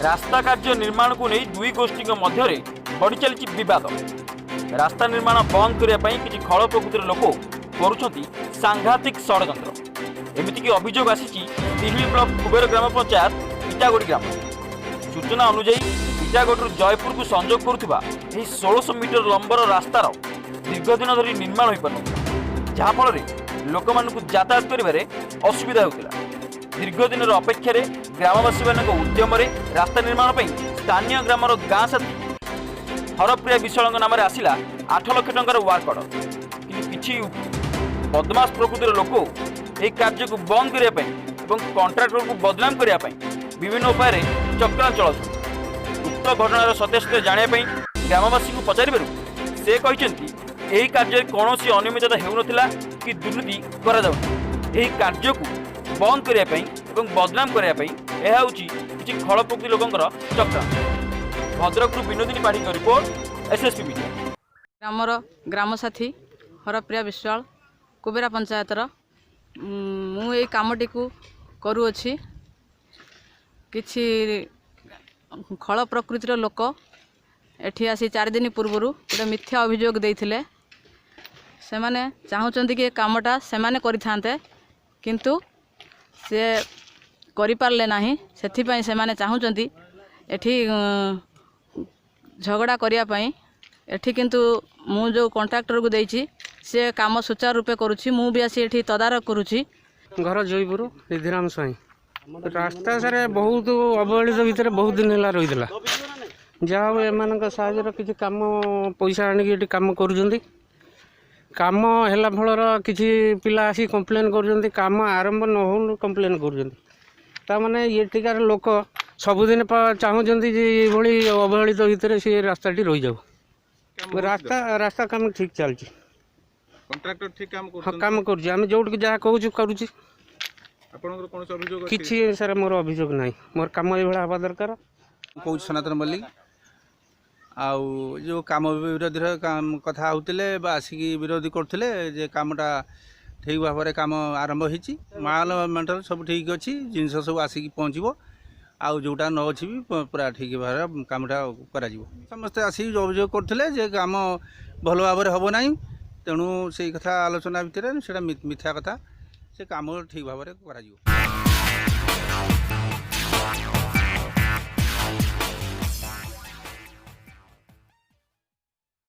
रास्ता कार्य निर्माण को नहीं दुई गोष्ठी मध्य बढ़ी चली बद रास्ता निर्माण बंद करने किसी खल प्रकृतिर लोक करुँच सांघातिक षड्यंत्र एमतीक अभियोग आसी तिहिली ब्लॉक कुबेर ग्राम पंचायत इटागोड़ी ग्राम सूचना अनुଯାयी इटागोड़ी जयपुर को संजोग करुवा 1600 मीटर लंबर रास्तार दीर्घ दिन धरी निर्माण हो पार जहाँफल लोक मानू यातायात करें असुविधा होता दीर्घ दिन अपेक्षा ग्रामवासी उद्यम रास्ता निर्माण पर स्थानीय ग्रामर गाँ साथी हरप्रिया विशाल नाम आसला 8 लाख टंकार वार्क अर्डर कि बदमाश प्रकृतिर लोक यह कार्य को बंद करने कंट्राक्टर को बदनाम करने विभिन्न उपाय चक्रांत चलाऊ उक्त घटनार सत्यासत्य जानापी ग्रामवासी को पचार से कहते कार्य कौन अनियमितता होना कि दुर्नीति करा कार्य को बंद करने बदनाम करने यह हूँ किसी खल प्रकृति लोकंर चक्रांत। भद्रक विनोदिनी पाठी का रिपोर्ट एसएसपी मीडिया। ग्राम साथी हरप्रिया विश्वाल कुबेरा पंचायतर मु कामटी को करुअछि किछि खल प्रकृतिर लोक एठी आसी 4 दिन पूर्व गोटे मिथ्या अभियोग देइथिले से माने चाहूचंती कि कामटा से माने करिथांते किंतु से करि पारले नाही सेथिपई से माने चाहूचंती एठी झगड़ा करिया पई एठी किंतु मु जो कॉन्ट्रैक्टर को देइछि से काम सुचारू रूपे करूछि मु भी आसी एठी तदारक करूछि। घर जयपुर निधिराम स्वाई रास्ता सारे बहुत अवहेलित भितर बहुत दिन है रही जहाँ एम साहय किसी कम पैसा आनिक कम कर कम है फलर किसी पिला आसी कम्प्लेन कर कम आरंभ न हो कम्प्लेन कर एटिकार लोक सबुदिन चाहूँगी ये अवहेलित भितर सी रास्ताटी रही जाऊ रास्ता काम ठीक चलती कॉन्ट्रैक्टर ठीक काम कर जो जहाँ कहूँ करुँच किसी सारा मोर अभियोग ना मोर कम ये हवा दरकार कौन सनातन मल्लिक आउ जो काम विरोधी कथा होते आसिक विरोधी करते कामटा ठीक भाव में काम आरंभ होती माल मेटर सब ठीक अच्छी जिनस सब आसिक पहुँचब आउ जोटा न अच्छी भी पूरा ठीक भाव कामटा कर समस्ते आसिक अभियोग करते काम भल भाव में हम ना तेणु से कथा आलोचना भितर से मिथ्या कथा से काम ठीक भाव में कर।